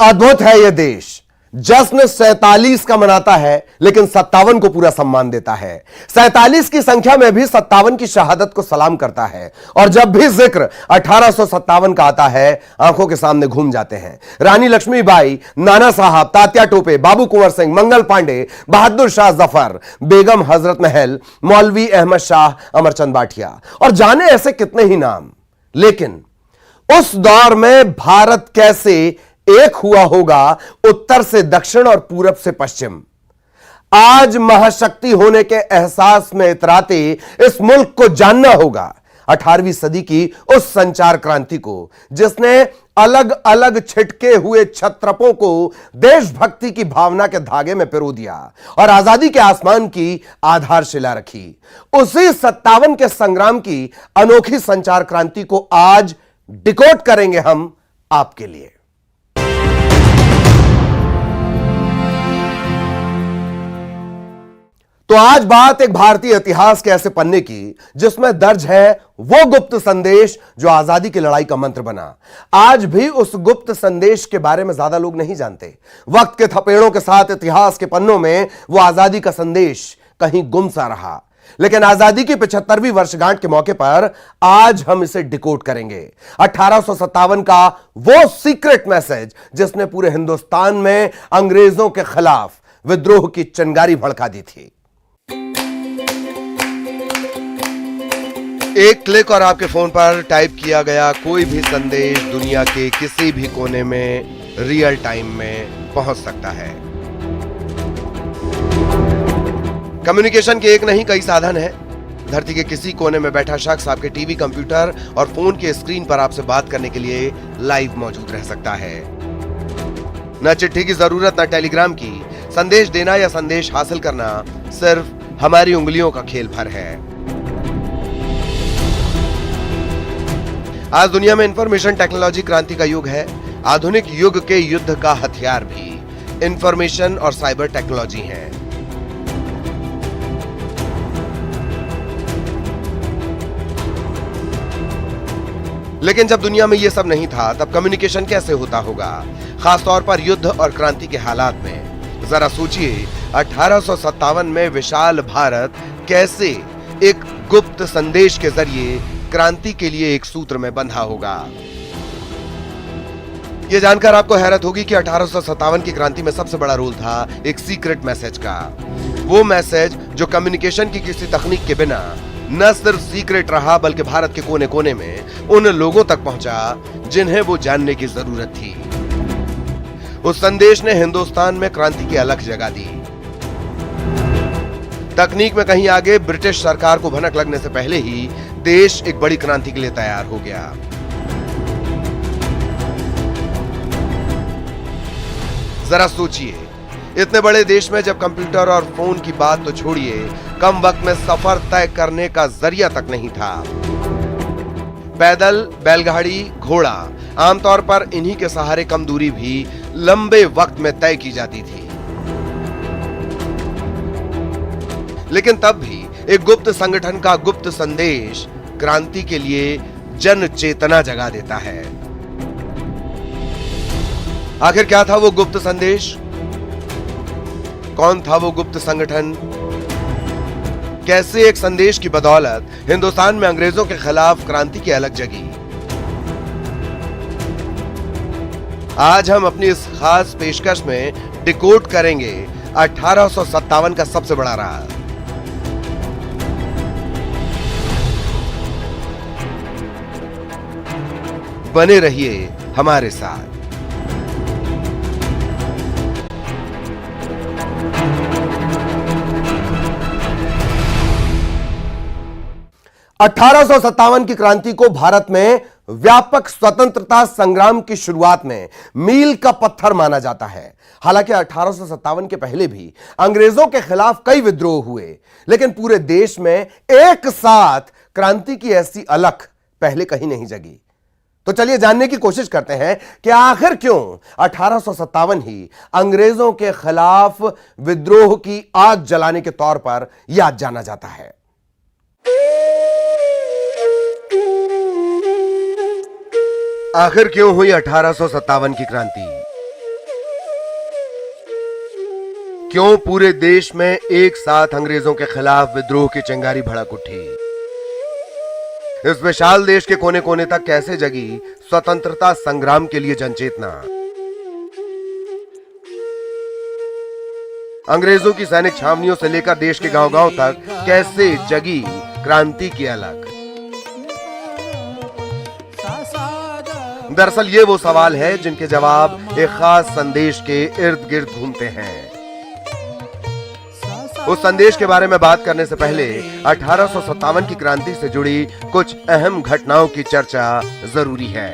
अद्भुत है यह देश। जश्न 47 का मनाता है लेकिन 57 को पूरा सम्मान देता है। 47 की संख्या में भी 57 की शहादत को सलाम करता है। और जब भी जिक्र 1857 का आता है आंखों के सामने घूम जाते हैं। रानी लक्ष्मीबाई, नाना साहब, तात्या टोपे, बाबू कुंवर सिंह, मंगल पांडे, बहादुर शाह जफर, बेगम हजरत महल, मौलवी अहमद शाह, अमरचंद बाठिया और जाने ऐसे कितने ही नाम। लेकिन उस दौर में भारत कैसे एक हुआ होगा, उत्तर से दक्षिण और पूरब से पश्चिम। आज महाशक्ति होने के एहसास में इतराते इस मुल्क को जानना होगा 18वीं सदी की उस संचार क्रांति को, जिसने अलग अलग छिटके हुए छत्रपों को देशभक्ति की भावना के धागे में पिरो दिया और आजादी के आसमान की आधारशिला रखी। उसी 57 के संग्राम की अनोखी संचार क्रांति को आज डिकोड करेंगे हम आपके लिए। तो आज बात एक भारतीय इतिहास के ऐसे पन्ने की जिसमें दर्ज है वो गुप्त संदेश जो आजादी की लड़ाई का मंत्र बना। आज भी उस गुप्त संदेश के बारे में ज्यादा लोग नहीं जानते। वक्त के थपेड़ों के साथ इतिहास के पन्नों में वो आजादी का संदेश कहीं गुम सा रहा। लेकिन आजादी की 75वीं वर्षगांठ के मौके पर आज हम इसे डिकोड करेंगे। 1857 का वो सीक्रेट मैसेज जिसने पूरे हिंदुस्तान में अंग्रेजों के खिलाफ विद्रोह की चिंगारी भड़का दी थी। एक क्लिक और आपके फोन पर टाइप किया गया कोई भी संदेश दुनिया के किसी भी कोने में रियल टाइम में पहुंच सकता है। कम्युनिकेशन के एक नहीं कई साधन है। धरती के किसी कोने में बैठा शख्स आपके टीवी, कंप्यूटर और फोन के स्क्रीन पर आपसे बात करने के लिए लाइव मौजूद रह सकता है। न चिट्ठी की जरूरत, न टेलीग्राम की। संदेश देना या संदेश हासिल करना सिर्फ हमारी उंगलियों का खेल भर है। आज दुनिया में इंफॉर्मेशन टेक्नोलॉजी क्रांति का युग है। आधुनिक युग के युद्ध का हथियार भी इंफॉर्मेशन और साइबर टेक्नोलॉजी है। लेकिन जब दुनिया में यह सब नहीं था तब कम्युनिकेशन कैसे होता होगा, खासतौर पर युद्ध और क्रांति के हालात में। जरा सोचिए 1857 में विशाल भारत कैसे एक गुप्त संदेश के जरिए क्रांति के लिए एक सूत्र में बंधा होगा। यह जानकर आपको हैरत होगी कि 1857 की क्रांति में सबसे बड़ा रोल था एक सीक्रेट मैसेज का। वो मैसेज जो कम्युनिकेशन की किसी तकनीक के बिना न सिर्फ सीक्रेट रहा बल्कि भारत के कोने कोने में उन लोगों तक पहुंचा जिन्हें वो जानने की जरूरत थी। उस संदेश ने हिंदुस्तान में क्रांति की अलग जगह दी। तकनीक में कहीं आगे ब्रिटिश सरकार को भनक लगने से पहले ही देश एक बड़ी क्रांति के लिए तैयार हो गया। जरा सोचिए, इतने बड़े देश में जब कंप्यूटर और फोन की बात तो छोड़िए, कम वक्त में सफर तय करने का जरिया तक नहीं था। पैदल, बैलगाड़ी, घोड़ा, आमतौर पर इन्हीं के सहारे कम दूरी भी लंबे वक्त में तय की जाती थी। लेकिन तब भी एक गुप्त संगठन का गुप्त संदेश क्रांति के लिए जन चेतना जगा देता है। आखिर क्या था वो गुप्त संदेश? कौन था वो गुप्त संगठन? कैसे एक संदेश की बदौलत हिंदुस्तान में अंग्रेजों के खिलाफ क्रांति की अलग जगी? आज हम अपनी इस खास पेशकश में डिकोड करेंगे 1857 का सबसे बड़ा राज। बने रहिए हमारे साथ। 1857 की क्रांति को भारत में व्यापक स्वतंत्रता संग्राम की शुरुआत में मील का पत्थर माना जाता है। हालांकि 1857 के पहले भी अंग्रेजों के खिलाफ कई विद्रोह हुए, लेकिन पूरे देश में एक साथ क्रांति की ऐसी अलख पहले कहीं नहीं जगी। तो चलिए जानने की कोशिश करते हैं कि आखिर क्यों 1857 ही अंग्रेजों के खिलाफ विद्रोह की आग जलाने के तौर पर याद जाना जाता है। आखिर क्यों हुई 1857 की क्रांति? क्यों पूरे देश में एक साथ अंग्रेजों के खिलाफ विद्रोह की चिंगारी भड़क उठी? इस विशाल देश के कोने कोने तक कैसे जगी स्वतंत्रता संग्राम के लिए जनचेतना? अंग्रेजों की सैनिक छावनियों से लेकर देश के गांव-गांव तक कैसे जगी क्रांति की अलख? दरअसल ये वो सवाल है जिनके जवाब एक खास संदेश के इर्द गिर्द घूमते हैं। उस संदेश के बारे में बात करने से पहले 1857 की क्रांति से जुड़ी कुछ अहम घटनाओं की चर्चा जरूरी है।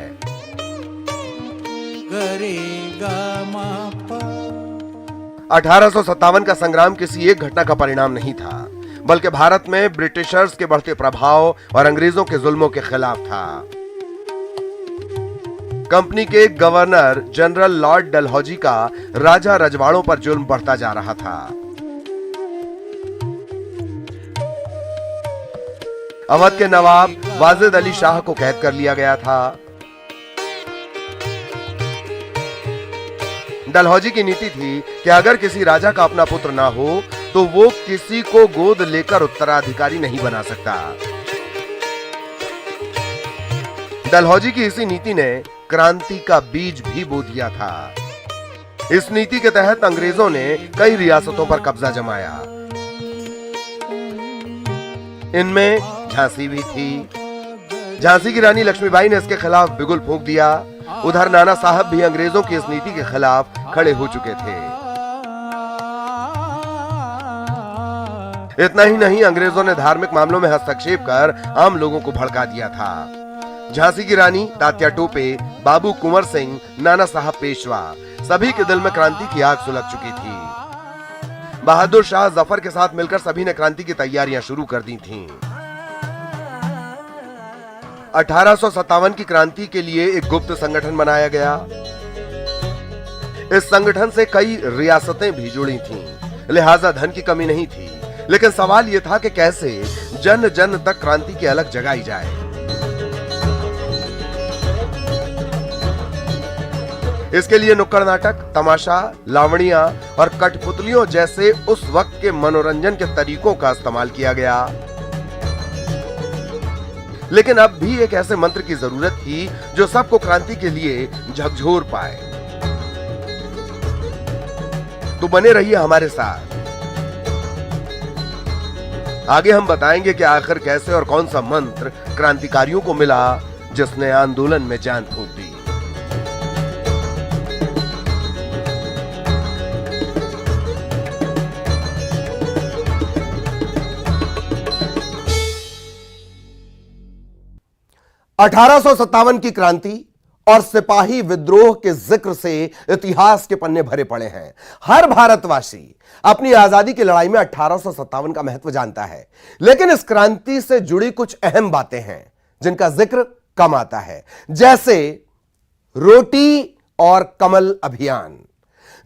1857 का संग्राम किसी एक घटना का परिणाम नहीं था, बल्कि भारत में ब्रिटिशर्स के बढ़ते प्रभाव और अंग्रेजों के जुल्मों के खिलाफ था। कंपनी के गवर्नर जनरल लॉर्ड डलहौजी का राजा रजवाड़ों पर जुल्म बढ़ता जा रहा था। अवध के नवाब वाजिद अली शाह को कैद कर लिया गया था। डलहौजी की नीति थी कि अगर किसी राजा का अपना पुत्र ना हो तो वो किसी को गोद लेकर उत्तराधिकारी नहीं बना सकता। डलहौजी की इसी नीति ने क्रांति का बीज भी बो दिया था। इस नीति के तहत अंग्रेजों ने कई रियासतों पर कब्जा जमाया। इनमें झांसी भी थी। झांसी की रानी लक्ष्मीबाई ने इसके खिलाफ बिगुल फूंक दिया। उधर नाना साहब भी अंग्रेजों की इस नीति के खिलाफ खड़े हो चुके थे। इतना ही नहीं, अंग्रेजों ने धार्मिक मामलों में हस्तक्षेप कर आम लोगों को भड़का दिया था। झांसी की रानी, तात्या टोपे, बाबू कुंवर सिंह, नाना साहब पेशवा, सभी के दिल में क्रांति की आग सुलग चुकी थी। बहादुर शाह जफर के साथ मिलकर सभी ने क्रांति की तैयारियां शुरू कर दी थीं। 1857 की क्रांति के लिए एक गुप्त संगठन बनाया गया। इस संगठन से कई रियासतें भी जुड़ी थीं, लिहाजा धन की कमी नहीं थी। लेकिन सवाल यह था कि कैसे जन जन तक क्रांति की अलख जगाई जाए। इसके लिए नुक्कड़ नाटक, तमाशा, लावणियां और कठपुतलियों जैसे उस वक्त के मनोरंजन के तरीकों का इस्तेमाल किया गया। लेकिन अब भी एक ऐसे मंत्र की जरूरत थी जो सबको क्रांति के लिए झकझोर पाए। तो बने रहिए हमारे साथ। आगे हम बताएंगे कि आखिर कैसे और कौन सा मंत्र क्रांतिकारियों को मिला जिसने आंदोलन में जान फूंक दी। अठारह की क्रांति और सिपाही विद्रोह के जिक्र से इतिहास के पन्ने भरे पड़े हैं। हर भारतवासी अपनी आजादी की लड़ाई में 1857 का महत्व जानता है, लेकिन इस क्रांति से जुड़ी कुछ अहम बातें हैं जिनका जिक्र कम आता है, जैसे रोटी और कमल अभियान।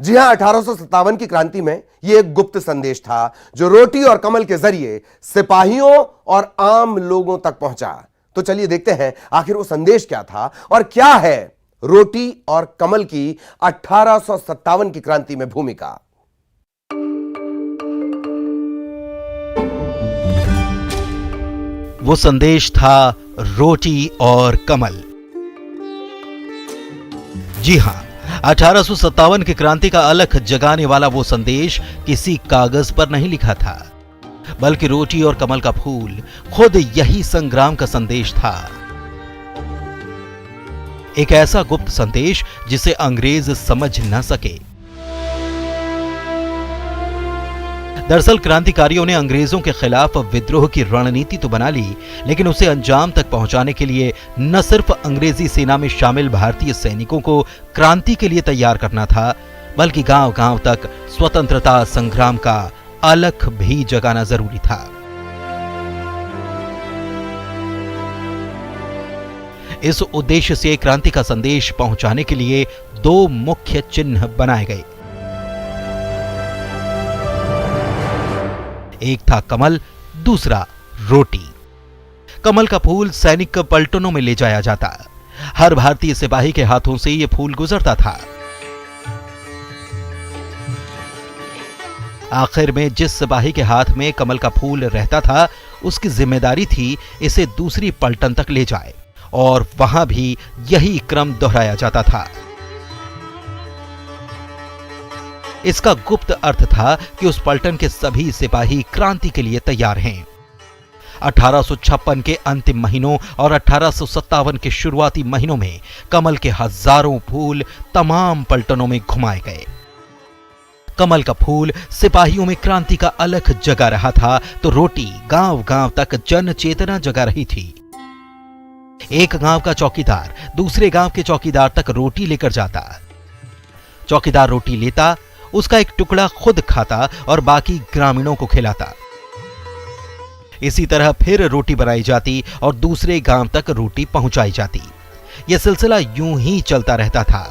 जी हां, 1857 की क्रांति में यह एक गुप्त संदेश था जो रोटी और कमल के जरिए सिपाहियों और आम लोगों तक पहुंचा। तो चलिए देखते हैं आखिर वो संदेश क्या था और क्या है रोटी और कमल की 1857 की क्रांति में भूमिका। वो संदेश था रोटी और कमल। जी हां, 1857 की क्रांति का अलख जगाने वाला वो संदेश किसी कागज पर नहीं लिखा था, बल्कि रोटी और कमल का फूल खुद यही संग्राम का संदेश था। एक ऐसा गुप्त संदेश जिसे अंग्रेज समझ न सके। दरअसल क्रांतिकारियों ने अंग्रेजों के खिलाफ विद्रोह की रणनीति तो बना ली, लेकिन उसे अंजाम तक पहुंचाने के लिए न सिर्फ अंग्रेजी सेना में शामिल भारतीय सैनिकों को क्रांति के लिए तैयार करना था, बल्कि गांव-गांव तक स्वतंत्रता संग्राम का अलख भी जगाना जरूरी था। इस उद्देश्य से क्रांति का संदेश पहुंचाने के लिए दो मुख्य चिन्ह बनाए गए। एक था कमल, दूसरा रोटी। कमल का फूल सैनिक पलटनों में ले जाया जाता। हर भारतीय सिपाही के हाथों से यह फूल गुजरता था। आखिर में जिस सिपाही के हाथ में कमल का फूल रहता था, उसकी जिम्मेदारी थी इसे दूसरी पलटन तक ले जाए, और वहां भी यही क्रम दोहराया जाता था। इसका गुप्त अर्थ था कि उस पलटन के सभी सिपाही क्रांति के लिए तैयार हैं। 1856 के अंतिम महीनों और 1857 के शुरुआती महीनों में कमल के हजारों फूल तमाम पलटनों में घुमाए गए। कमल का फूल सिपाहियों में क्रांति का अलख जगा रहा था, तो रोटी गांव गांव तक जन चेतना जगा रही थी। एक गांव का चौकीदार दूसरे गांव के चौकीदार तक रोटी लेकर जाता। चौकीदार रोटी लेता, उसका एक टुकड़ा खुद खाता और बाकी ग्रामीणों को खिलाता। इसी तरह फिर रोटी बनाई जाती और दूसरे गांव तक रोटी पहुंचाई जाती। यह सिलसिला यूं ही चलता रहता था।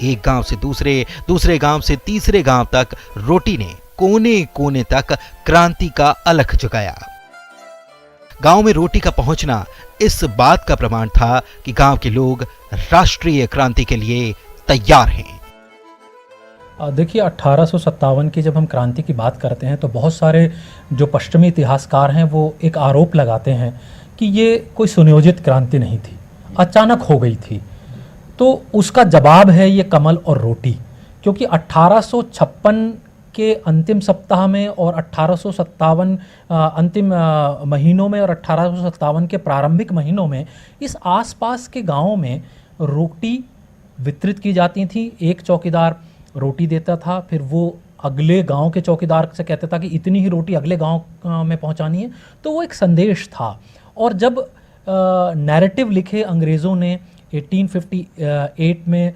एक गांव से दूसरे, दूसरे गांव से तीसरे गांव तक रोटी ने कोने कोने तक क्रांति का अलख जगाया। गांव में रोटी का पहुंचना इस बात का प्रमाण था कि गांव के लोग राष्ट्रीय क्रांति के लिए तैयार हैं। देखिए 1857 की जब हम क्रांति की बात करते हैं तो बहुत सारे जो पश्चिमी इतिहासकार हैं वो एक आरोप लगाते हैं कि ये कोई सुनियोजित क्रांति नहीं थी, अचानक हो गई थी। तो उसका जवाब है ये कमल और रोटी, क्योंकि 1856 के अंतिम सप्ताह में और 1857 अंतिम महीनों में और 1857 के प्रारंभिक महीनों में इस आसपास के गांवों में रोटी वितरित की जाती थी। एक चौकीदार रोटी देता था, फिर वो अगले गांव के चौकीदार से कहता था कि इतनी ही रोटी अगले गांव में पहुंचानी है। तो वो एक संदेश था। और जब नैरेटिव लिखे अंग्रेज़ों ने 1858 में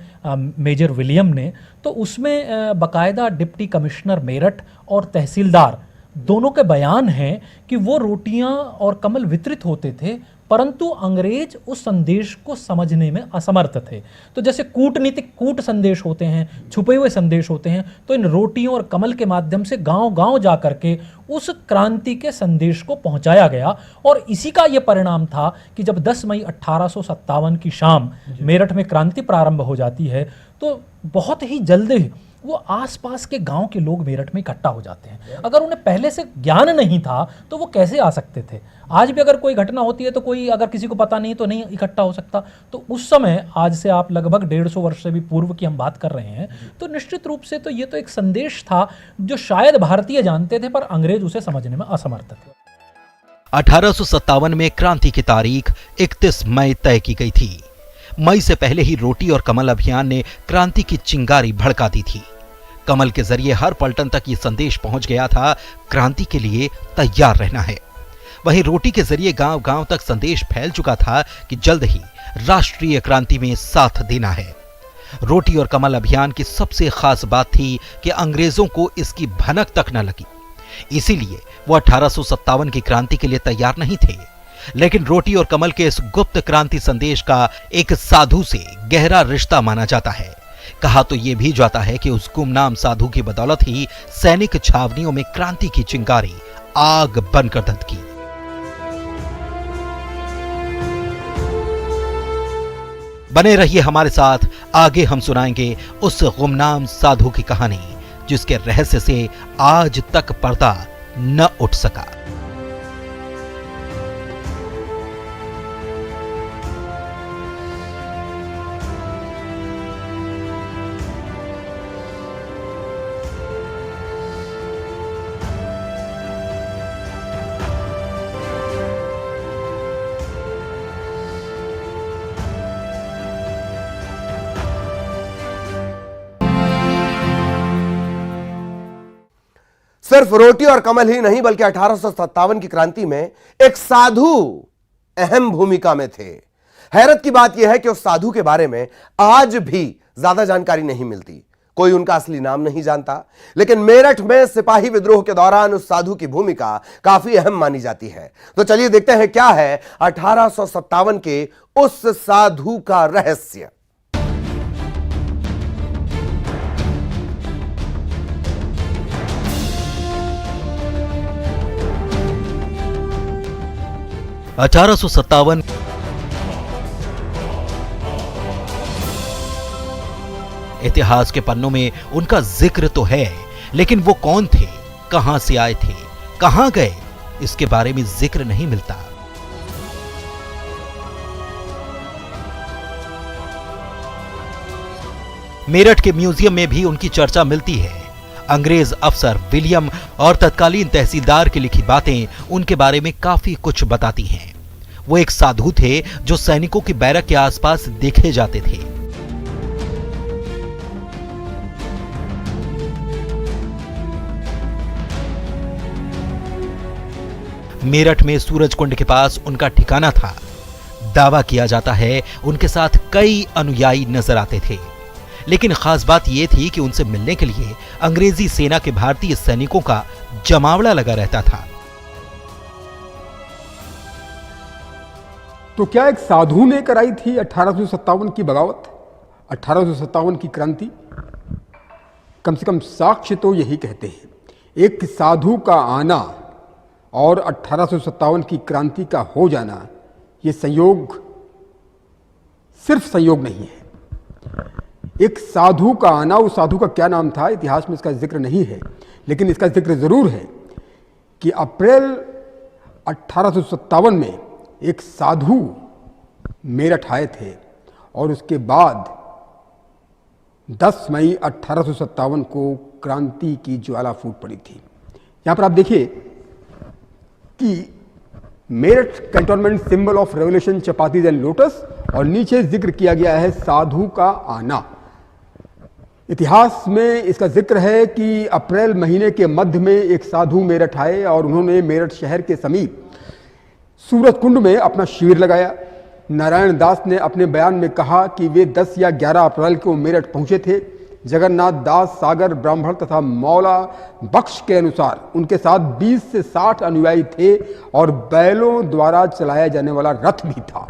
मेजर विलियम ने, तो उसमें बाकायदा डिप्टी कमिश्नर मेरठ और तहसीलदार दोनों के बयान हैं कि वो रोटियां और कमल वितरित होते थे, परंतु अंग्रेज उस संदेश को समझने में असमर्थ थे। तो जैसे कूटनीतिक कूट संदेश होते हैं, छुपे हुए संदेश होते हैं, तो इन रोटियों और कमल के माध्यम से गांव गांव जा करके उस क्रांति के संदेश को पहुंचाया गया। और इसी का ये परिणाम था कि जब 10 मई 1857 की शाम मेरठ में क्रांति प्रारंभ हो जाती है, तो बहुत ही जल्दी वो आसपास के गांव के लोग मेरठ में इकट्ठा हो जाते हैं। अगर उन्हें पहले से ज्ञान नहीं था तो वो कैसे आ सकते थे? आज भी अगर कोई घटना होती है तो कोई अगर किसी को पता नहीं तो नहीं इकट्ठा हो सकता। तो उस समय, आज से आप लगभग 150 वर्ष से भी पूर्व की हम बात कर रहे हैं, तो निश्चित रूप से तो ये तो एक संदेश था जो शायद भारतीय जानते थे पर अंग्रेज उसे समझने में असमर्थ थे। 1857 में क्रांति की तारीख 31 मई तय की गई थी। मई से पहले ही रोटी और कमल अभियान ने क्रांति की चिंगारी भड़का दी थी। कमल के जरिए हर पलटन तक ये संदेश पहुंच गया था, क्रांति के लिए तैयार रहना है। वहीं रोटी के जरिए गांव गांव तक संदेश फैल चुका था कि जल्द ही राष्ट्रीय क्रांति में साथ देना है। रोटी और कमल अभियान की सबसे खास बात थी कि अंग्रेजों को इसकी भनक तक न लगी, इसीलिए वो 1857 की क्रांति के लिए तैयार नहीं थे। लेकिन रोटी और कमल के इस गुप्त क्रांति संदेश का एक साधु से गहरा रिश्ता माना जाता है। कहा तो यह भी जाता है कि उस गुमनाम साधु की बदौलत ही सैनिक छावनियों में क्रांति की चिंगारी आग बनकर दहकी। बने रहिए हमारे साथ, आगे हम सुनाएंगे उस गुमनाम साधु की कहानी जिसके रहस्य से आज तक पर्दा न उठ सका। सिर्फ रोटी और कमल ही नहीं बल्कि 1857 की क्रांति में एक साधु अहम भूमिका में थे। हैरत की बात यह है कि उस साधु के बारे में आज भी ज्यादा जानकारी नहीं मिलती, कोई उनका असली नाम नहीं जानता। लेकिन मेरठ में सिपाही विद्रोह के दौरान उस साधु की भूमिका काफी अहम मानी जाती है। तो चलिए देखते हैं क्या है 1857 के उस साधु का रहस्य। (1857) इतिहास के पन्नों में उनका जिक्र तो है, लेकिन वो कौन थे, कहां से आए थे, कहां गए, इसके बारे में जिक्र नहीं मिलता। मेरठ के म्यूजियम में भी उनकी चर्चा मिलती है। अंग्रेज अफसर विलियम और तत्कालीन तहसीलदार की लिखी बातें उनके बारे में काफी कुछ बताती हैं। वो एक साधु थे जो सैनिकों की बैरक के आसपास देखे जाते थे। मेरठ में सूरजकुंड के पास उनका ठिकाना था। दावा किया जाता है उनके साथ कई अनुयायी नजर आते थे, लेकिन खास बात यह थी कि उनसे मिलने के लिए अंग्रेजी सेना के भारतीय सैनिकों का जमावड़ा लगा रहता था। तो क्या एक साधु ने कराई थी 1857 की बगावत, 1857 की क्रांति? कम से कम साक्ष्य तो यही कहते हैं। एक साधु का आना और 1857 की क्रांति का हो जाना, ये संयोग सिर्फ संयोग नहीं है। एक साधु का आना, उस साधु का क्या नाम था इतिहास में इसका जिक्र नहीं है, लेकिन इसका जिक्र जरूर है कि अप्रैल 1857 में एक साधु मेरठ आए थे और उसके बाद 10 मई 1857 को क्रांति की ज्वाला फूट पड़ी थी। यहां पर आप देखिए कि Meerut cantonment symbol of revolution chapatis and lotus, और नीचे जिक्र किया गया है साधु का आना। इतिहास में इसका जिक्र है कि अप्रैल महीने के मध्य में एक साधु मेरठ आए और उन्होंने मेरठ शहर के समीप सूरजकुंड में अपना शिविर लगाया। नारायण दास ने अपने बयान में कहा कि वे 10 या 11 अप्रैल को मेरठ पहुंचे थे। जगन्नाथ दास सागर ब्राह्मण तथा मौला बख्श के अनुसार उनके साथ 20 से 60 अनुयायी थे और बैलों द्वारा चलाया जाने वाला रथ भी था।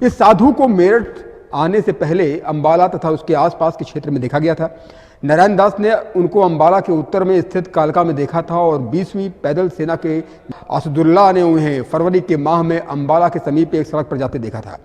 इस साधु को मेरठ आने से पहले अंबाला तथा उसके आसपास के क्षेत्र में देखा गया था। नारायण दास ने उनको अंबाला के उत्तर में स्थित कालका में देखा था और 20वीं पैदल सेना के असदुल्ला ने उन्हें फरवरी के माह में अंबाला के समीप एक सड़क पर जाते देखा था।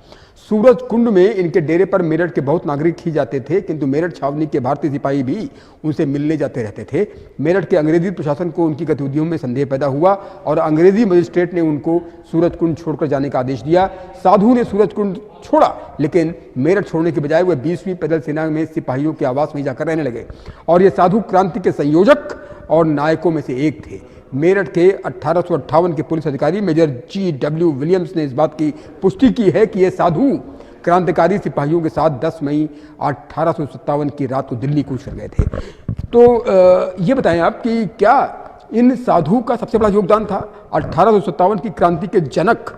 सूरज कुंड में इनके डेरे पर मेरठ के बहुत नागरिक ही जाते थे, किंतु मेरठ छावनी के भारतीय सिपाही भी उनसे मिलने जाते रहते थे। मेरठ के अंग्रेजी प्रशासन को उनकी गतिविधियों में संदेह पैदा हुआ और अंग्रेजी मजिस्ट्रेट ने उनको सूरज कुंड छोड़कर जाने का आदेश दिया। साधु ने सूरज कुंड छोड़ा, लेकिन मेरठ छोड़ने के बजाय वह 20वीं पैदल सेना में सिपाहियों के आवास में जाकर रहने लगे और ये साधु क्रांति के संयोजक और नायकों में से एक थे। मेरठ के 1858 के पुलिस अधिकारी मेजर G.W. विलियम्स ने इस बात की पुष्टि की है कि ये साधु क्रांतिकारी सिपाहियों के साथ 10 मई 1857 की रात को दिल्ली कूच कर गए थे। तो ये बताएं आप कि क्या इन साधु का सबसे बड़ा योगदान था? 1857 की क्रांति के जनक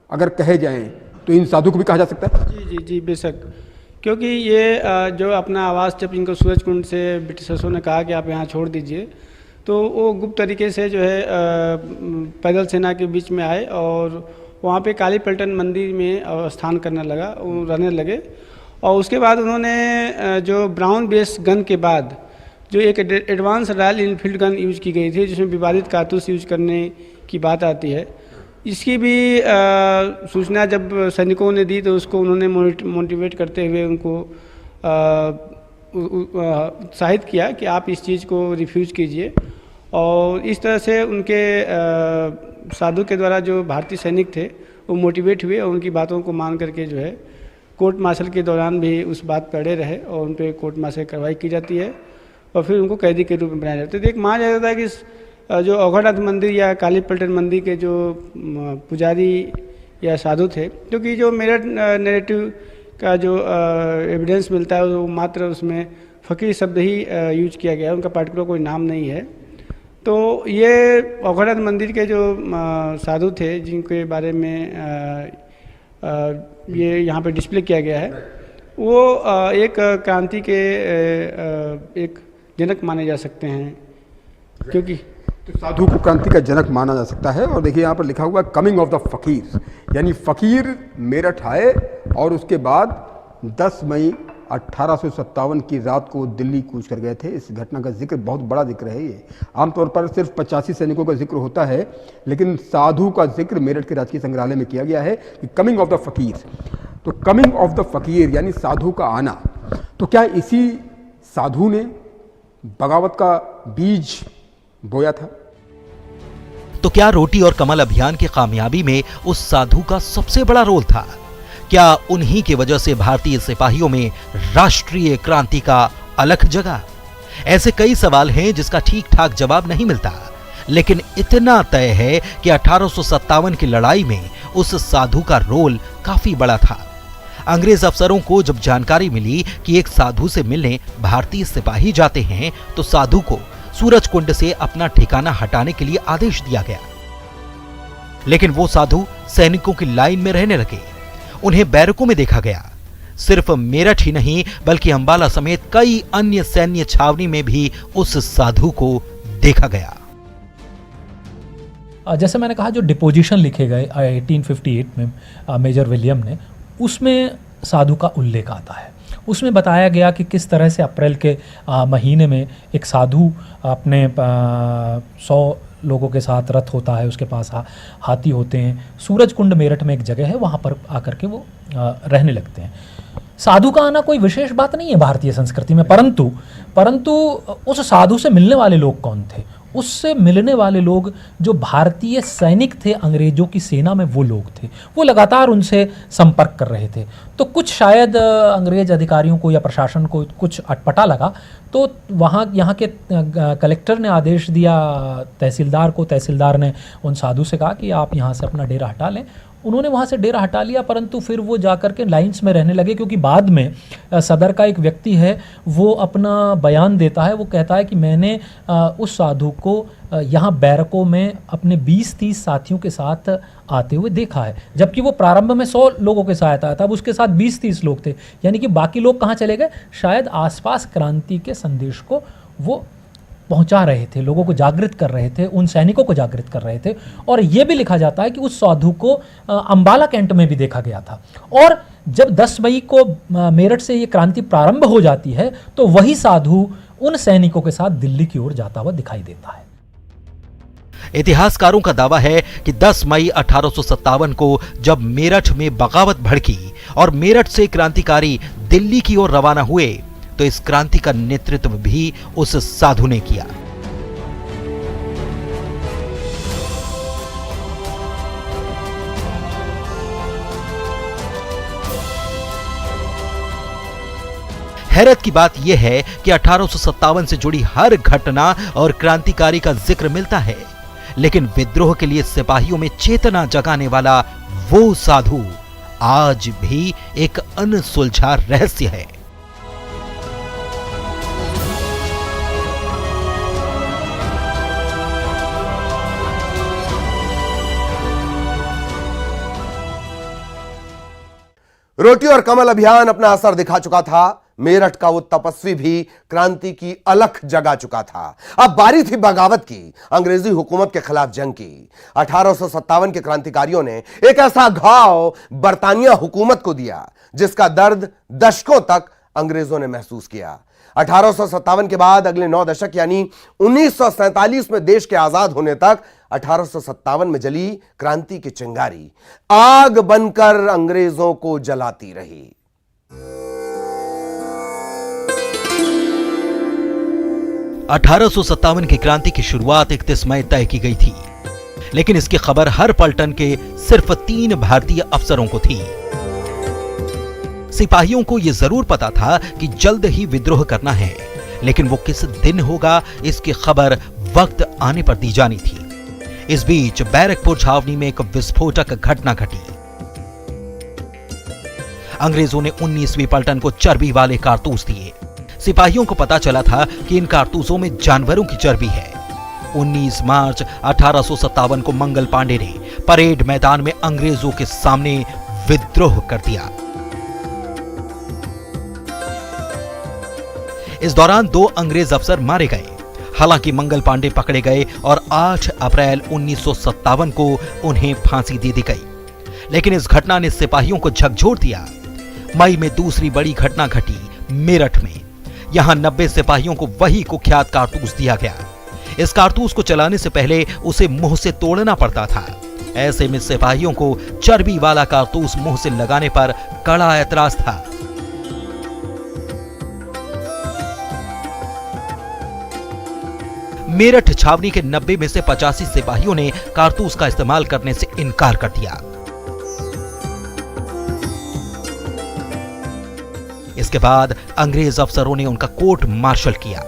अगर कहे जाएं तो इन साधु को भी कहा जा सकता है। जी जी जी बेशक, क्योंकि ये जो अपना आवास जब इनको सूरजकुंड से ब्रिटिशर्सों ने कहा कि आप यहाँ छोड़ दीजिए, तो वो गुप्त तरीके से जो है पैदल सेना के बीच में आए और वहाँ पे काली पलटन मंदिर में स्थान करने लगा, रहने लगे। और उसके बाद उन्होंने जो ब्राउन बेस गन के बाद जो एक advance royal Enfield gun use की गई थी, जिसमें विवादित कारतूस यूज करने की बात आती है, इसकी भी सूचना जब सैनिकों ने दी तो उसको उन्होंने मोटिवेट करते हुए उनको उत्साहित किया कि आप इस चीज़ को रिफ्यूज़ कीजिए। और इस तरह से उनके साधु के द्वारा जो भारतीय सैनिक थे वो मोटिवेट हुए और उनकी बातों को मान करके जो है कोर्ट मार्शल के दौरान भी उस बात पर अड़े रहे और उन पर कोर्ट मार्शल कार्रवाई की जाती है और फिर उनको कैदी के रूप में बनाया जाता है। तो एक माना जाता है कि जो अघोरनाथ मंदिर या काली पलटन मंदिर के जो पुजारी या साधु थे, क्योंकि जो मेरठ नैरेटिव का जो एविडेंस मिलता है वो मात्र उसमें फ़कीर शब्द ही यूज किया गया है, उनका पार्टिकुलर कोई नाम नहीं है। तो ये अघोरनाथ मंदिर के जो साधु थे जिनके बारे में ये यहाँ पे डिस्प्ले किया गया है, वो एक क्रांति के एक जनक माने जा सकते हैं, क्योंकि तो साधु को क्रांति का जनक माना जा सकता है। और देखिए यहाँ पर लिखा हुआ है कमिंग ऑफ द फकीर, यानी फकीर मेरठ आए और उसके बाद 10 मई 1857 की रात को दिल्ली कूच कर गए थे। इस घटना का जिक्र बहुत बड़ा जिक्र है। ये आमतौर पर सिर्फ 85 सैनिकों का जिक्र होता है, लेकिन साधु का जिक्र मेरठ के राजकीय संग्रहालय में किया गया है कि कमिंग ऑफ द फकीर। तो कमिंग ऑफ द फकीर यानी साधु का आना। तो क्या इसी साधु ने बगावत का बीज बोया था। तो क्या रोटी और कमल अभियान की कामयाबी में उस साधु का सबसे बड़ा रोल था? क्या उन्हीं की वजह से भारतीय सिपाहियों में राष्ट्रीय क्रांति का अलख जगा? ऐसे कई सवाल हैं जिसका ठीक ठाक जवाब नहीं मिलता, लेकिन इतना तय है कि 1857 की लड़ाई में उस साधु का रोल काफी बड़ा था। अंग्रेज अफसरों को जब जानकारी मिली कि एक साधु से मिलने भारतीय सिपाही जाते हैं, तो साधु को सूरजकुंड से अपना ठिकाना हटाने के लिए आदेश दिया गया। लेकिन वो साधु सैनिकों की लाइन में रहने लगे। उन्हें बैरकों में देखा गया। सिर्फ मेरठ ही नहीं बल्कि अंबाला समेत कई अन्य सैन्य छावनी में भी उस साधु को देखा गया। जैसे मैंने कहा, जो डिपोजिशन लिखे गए 1858 में मेजर विलियम ने, उसमें साधु का उल्लेख आता है। उसमें बताया गया कि किस तरह से अप्रैल के महीने में एक साधु अपने 100 लोगों के साथ रथ होता है, उसके पास हाथी होते हैं। सूरजकुंड मेरठ में एक जगह है, वहाँ पर आकर के वो रहने लगते हैं। साधु का आना कोई विशेष बात नहीं है भारतीय संस्कृति में, परंतु उस साधु से मिलने वाले लोग कौन थे? उससे मिलने वाले लोग जो भारतीय सैनिक थे अंग्रेजों की सेना में, वो लोग थे। वो लगातार उनसे संपर्क कर रहे थे। तो कुछ शायद अंग्रेज अधिकारियों को या प्रशासन को कुछ अटपटा लगा, तो यहाँ के कलेक्टर ने आदेश दिया तहसीलदार को। तहसीलदार ने उन साधु से कहा कि आप यहाँ से अपना डेरा हटा लें। उन्होंने वहाँ से डेरा हटा लिया, परंतु फिर वो जाकर के लाइंस में रहने लगे, क्योंकि बाद में सदर का एक व्यक्ति है, वो अपना बयान देता है। वो कहता है कि मैंने उस साधु को यहाँ बैरकों में अपने 20-30 साथियों के साथ आते हुए देखा है, जबकि वो प्रारंभ में 100 लोगों के साथ आया था। अब उसके साथ 20-30 लोग थे, यानी कि बाकी लोग कहाँ चले गए? शायद आसपास क्रांति के संदेश को वो पहुंचा रहे थे, लोगों को जागृत कर रहे थे, उन सैनिकों को जागृत कर रहे थे। और ये भी लिखा जाता है कि उस साधु को अंबाला कैंट में भी देखा गया था। और जब 10 मई को मेरठ से ये क्रांति प्रारंभ हो जाती है, तो वही साधु उन सैनिकों के साथ दिल्ली की ओर जाता हुआ दिखाई देता है। इतिहासकारों का दावा है कि 10 मई 1857 को जब मेरठ में बगावत भड़की और मेरठ से क्रांतिकारी दिल्ली की ओर रवाना हुए, तो इस क्रांति का नेतृत्व भी उस साधु ने किया। हैरत की बात यह है कि 1857 से जुड़ी हर घटना और क्रांतिकारी का जिक्र मिलता है, लेकिन विद्रोह के लिए सिपाहियों में चेतना जगाने वाला वो साधु आज भी एक अनसुलझा रहस्य है। रोटी और कमल अभियान अपना असर दिखा चुका था। मेरठ का वो तपस्वी भी क्रांति की अलख जगा चुका था। अब बारी थी बगावत की, अंग्रेजी हुकूमत के खिलाफ जंग की। 1857 के क्रांतिकारियों ने एक ऐसा घाव बरतानिया हुकूमत को दिया जिसका दर्द दशकों तक अंग्रेजों ने महसूस किया। 1857 के बाद अगले 9 दशक यानी 1947 में देश के आजाद होने तक 1857 में जली क्रांति की चिंगारी आग बनकर अंग्रेजों को जलाती रही। 1857 की क्रांति की शुरुआत 31 मई तय की गई थी, लेकिन इसकी खबर हर पलटन के सिर्फ 3 भारतीय अफसरों को थी। सिपाहियों को यह जरूर पता था कि जल्द ही विद्रोह करना है, लेकिन वो किस दिन होगा इसकी खबर वक्त आने पर दी जानी थी। इस बीच बैरकपुर छावनी में एक विस्फोटक घटना घटी। अंग्रेजों ने 19वीं पलटन को चर्बी वाले कारतूस दिए। सिपाहियों को पता चला था कि इन कारतूसों में जानवरों की चर्बी है। 19 मार्च 1857 को मंगल पांडे ने परेड मैदान में अंग्रेजों के सामने विद्रोह कर दिया। इस दौरान 2 अंग्रेज अफसर मारे गए। हालांकि मंगल पांडे पकड़े गए और 8 अप्रैल 1957 को उन्हें फांसी दे दी गई। लेकिन इस घटना ने सिपाहियों को झकझोर दिया। मई में दूसरी बड़ी घटना घटी मेरठ में। यहां 90 सिपाहियों को वही कुख्यात कारतूस दिया गया। इस कारतूस को चलाने से पहले उसे मुंह से तोड़ना पड़ता था। ऐसे में सिपाहियों को चर्बी वाला कारतूस मुंह से लगाने पर कड़ा ऐतराज था। मेरठ छावनी के 90 में से 85 सिपाहियों ने कारतूस का इस्तेमाल करने से इनकार कर दिया। इसके बाद अंग्रेज अफसरों ने उनका कोर्ट मार्शल किया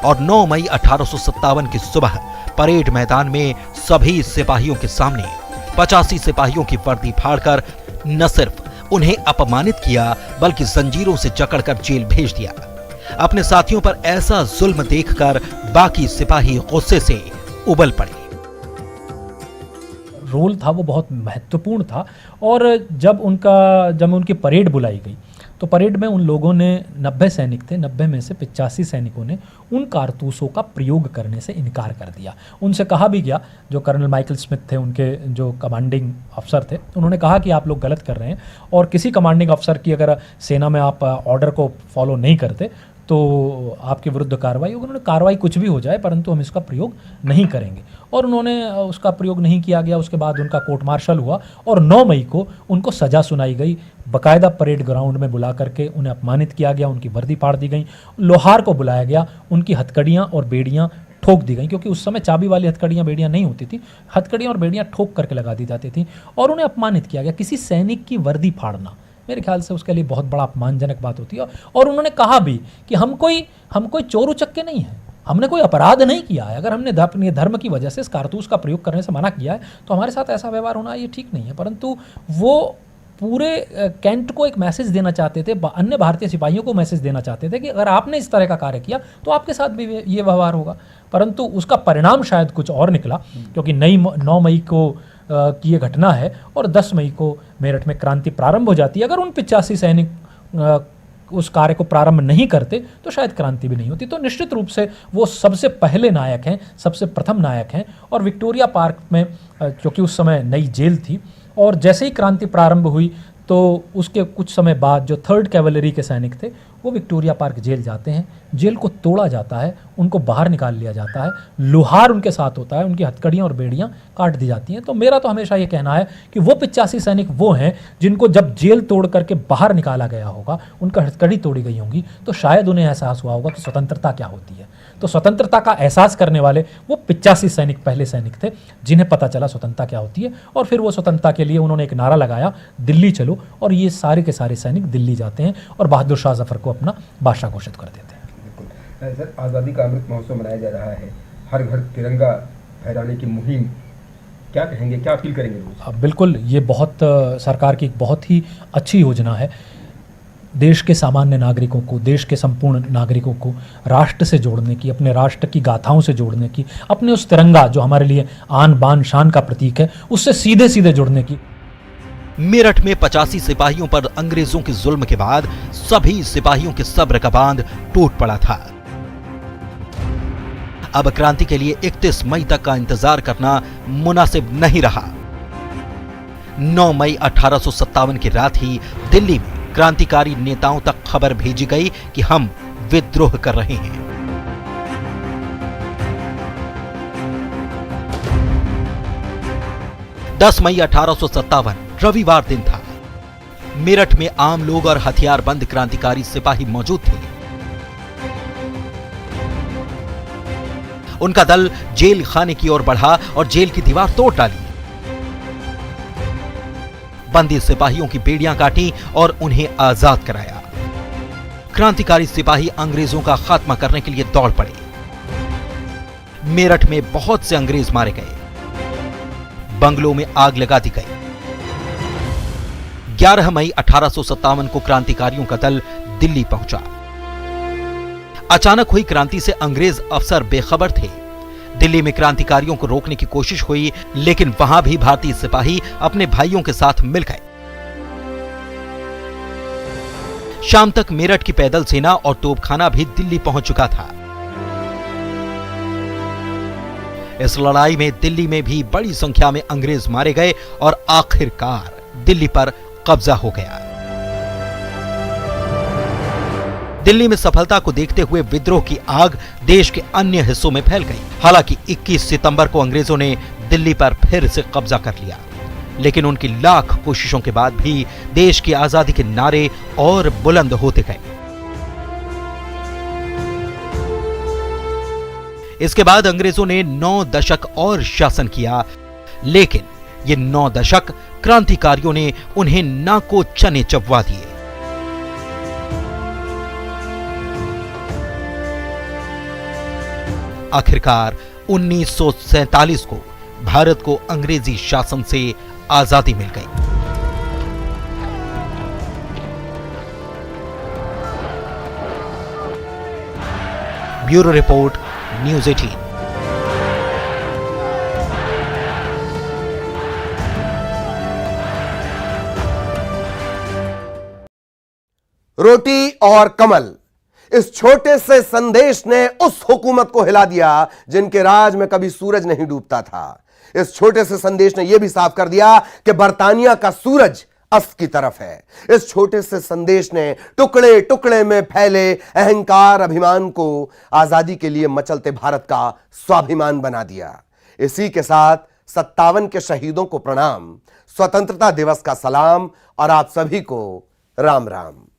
और 9 मई 1857 की सुबह परेड मैदान में सभी सिपाहियों के सामने 85 सिपाहियों की वर्दी फाड़कर न सिर्फ उन्हें अपमानित किया बल्कि जंजीरों से जकड़कर जेल भेज दिया। अपने साथियों पर ऐसा जुल्म देखकर बाकी सिपाही गुस्से से उबल पड़े। रोल था वो बहुत महत्वपूर्ण था। और जब उनकी परेड बुलाई गई तो परेड में उन लोगों ने 90 सैनिक थे, 90 में से 85 सैनिकों ने उन कारतूसों का प्रयोग करने से इनकार कर दिया। उनसे कहा भी गया, जो कर्नल माइकल स्मिथ थे उनके जो कमांडिंग अफसर थे, उन्होंने कहा कि आप लोग गलत कर रहे हैं और किसी कमांडिंग अफसर की अगर सेना में आप ऑर्डर को फॉलो नहीं करते तो आपके विरुद्ध कार्रवाई होगी। उन्होंने कार्रवाई कुछ भी हो जाए परंतु हम इसका प्रयोग नहीं करेंगे, और उन्होंने उसका प्रयोग नहीं किया गया। उसके बाद उनका कोर्ट मार्शल हुआ और 9 मई को उनको सज़ा सुनाई गई। बाकायदा परेड ग्राउंड में बुला करके उन्हें अपमानित किया गया, उनकी वर्दी फाड़ दी गई, लोहार को बुलाया गया, उनकी हथकड़ियाँ और बेड़ियाँ ठोक दी गई, क्योंकि उस समय चाबी वाली हथकड़ियाँ बेड़ियाँ नहीं होती थी, हथकड़ियाँ और बेड़ियाँ ठोक करके लगा दी जाती थी और उन्हें अपमानित किया गया। किसी सैनिक की वर्दी फाड़ना मेरे ख्याल से उसके लिए बहुत बड़ा अपमानजनक बात होती है। और उन्होंने कहा भी कि हम कोई चोर उचक्के नहीं हैं, हमने कोई अपराध नहीं किया है। अगर हमने अपने धर्म की वजह से इस कारतूस का प्रयोग करने से मना किया है तो हमारे साथ ऐसा व्यवहार होना ये ठीक नहीं है। परंतु वो पूरे कैंट को एक मैसेज देना चाहते थे, अन्य भारतीय सिपाहियों को मैसेज देना चाहते थे कि अगर आपने इस तरह का कार्य किया तो आपके साथ भी ये व्यवहार होगा। परंतु उसका परिणाम शायद कुछ और निकला, क्योंकि 9 मई को की ये घटना है और 10 मई को मेरठ में क्रांति प्रारंभ हो जाती है। अगर उन 85 सैनिक उस कार्य को प्रारंभ नहीं करते तो शायद क्रांति भी नहीं होती। तो निश्चित रूप से वो सबसे पहले नायक हैं, सबसे प्रथम नायक हैं। और विक्टोरिया पार्क में, क्योंकि उस समय नई जेल थी, और जैसे ही क्रांति प्रारंभ हुई तो उसके कुछ समय बाद जो 3rd कैवलरी के सैनिक थे वो विक्टोरिया पार्क जेल जाते हैं। जेल को तोड़ा जाता है, उनको बाहर निकाल लिया जाता है, लोहार उनके साथ होता है, उनकी हथकड़ियाँ और बेड़ियाँ काट दी जाती हैं। तो मेरा तो हमेशा ये कहना है कि वो 85 सैनिक वो हैं जिनको जब जेल तोड़ करके बाहर निकाला गया होगा, उनका हथकड़ी तोड़ी गई होंगी, तो शायद उन्हें एहसास हुआ होगा कि स्वतंत्रता क्या होती है। तो स्वतंत्रता का एहसास करने वाले वो 85 सैनिक पहले सैनिक थे जिन्हें पता चला स्वतंत्रता क्या होती है। और फिर वो स्वतंत्रता के लिए उन्होंने एक नारा लगाया, दिल्ली चलो, और ये सारे के सारे सैनिक दिल्ली जाते हैं और बहादुर शाह जफर को अपना बादशाह घोषित कर देते हैं। बिल्कुल सर, आज़ादी का अमृत महोत्सव मनाया जा रहा है, हर घर तिरंगा फहराने की मुहिम, क्या कहेंगे, क्या अपील करेंगे? बिल्कुल, ये बहुत सरकार की एक बहुत ही अच्छी योजना है। देश के सामान्य नागरिकों को, देश के संपूर्ण नागरिकों को राष्ट्र से जोड़ने की, अपने राष्ट्र की गाथाओं से जोड़ने की, अपने उस तिरंगा जो हमारे लिए आन बान शान का प्रतीक है उससे सीधे सीधे जुड़ने की। मेरठ में 85 सिपाहियों पर अंग्रेजों के जुल्म के बाद सभी सिपाहियों के सब्र का बांध टूट पड़ा था। अब क्रांति के लिए 31 मई तक का इंतजार करना मुनासिब नहीं रहा। 9 मई 1857 की रात ही दिल्ली में क्रांतिकारी नेताओं तक खबर भेजी गई कि हम विद्रोह कर रहे हैं। दस मई 1857 रविवार दिन था। मेरठ में आम लोग और हथियारबंद क्रांतिकारी सिपाही मौजूद थे। उनका दल जेल खाने की ओर बढ़ा और जेल की दीवार तोड़ डाली। बंदी सिपाहियों की बेड़ियां काटी और उन्हें आजाद कराया। क्रांतिकारी सिपाही अंग्रेजों का खात्मा करने के लिए दौड़ पड़े। मेरठ में बहुत से अंग्रेज मारे गए, बंगलों में आग लगा दी गई। 11 मई 1857 को क्रांतिकारियों का दल दिल्ली पहुंचा। अचानक हुई क्रांति से अंग्रेज अफसर बेखबर थे। दिल्ली में क्रांतिकारियों को रोकने की कोशिश हुई, लेकिन वहां भी भारतीय सिपाही अपने भाइयों के साथ मिल गए। शाम तक मेरठ की पैदल सेना और तोपखाना भी दिल्ली पहुंच चुका था। इस लड़ाई में दिल्ली में भी बड़ी संख्या में अंग्रेज मारे गए और आखिरकार दिल्ली पर कब्जा हो गया। दिल्ली में सफलता को देखते हुए विद्रोह की आग देश के अन्य हिस्सों में फैल गई। हालांकि 21 सितंबर को अंग्रेजों ने दिल्ली पर फिर से कब्जा कर लिया, लेकिन उनकी लाख कोशिशों के बाद भी देश की आजादी के नारे और बुलंद होते गए। इसके बाद अंग्रेजों ने 9 दशक और शासन किया, लेकिन ये 9 दशक क्रांतिकारियों ने उन्हें नाको चने चबवा दिए। आखिरकार 1947 को भारत को अंग्रेजी शासन से आजादी मिल गई। Bureau report, news 18। रोटी और कमल, इस छोटे से संदेश ने उस हुकूमत को हिला दिया जिनके राज में कभी सूरज नहीं डूबता था। इस छोटे से संदेश ने यह भी साफ कर दिया कि बर्तानिया का सूरज अस्त की तरफ है। इस छोटे से संदेश ने टुकड़े टुकड़े में फैले अहंकार अभिमान को आजादी के लिए मचलते भारत का स्वाभिमान बना दिया। इसी के साथ 57 के शहीदों को प्रणाम, स्वतंत्रता दिवस का सलाम और आप सभी को राम राम।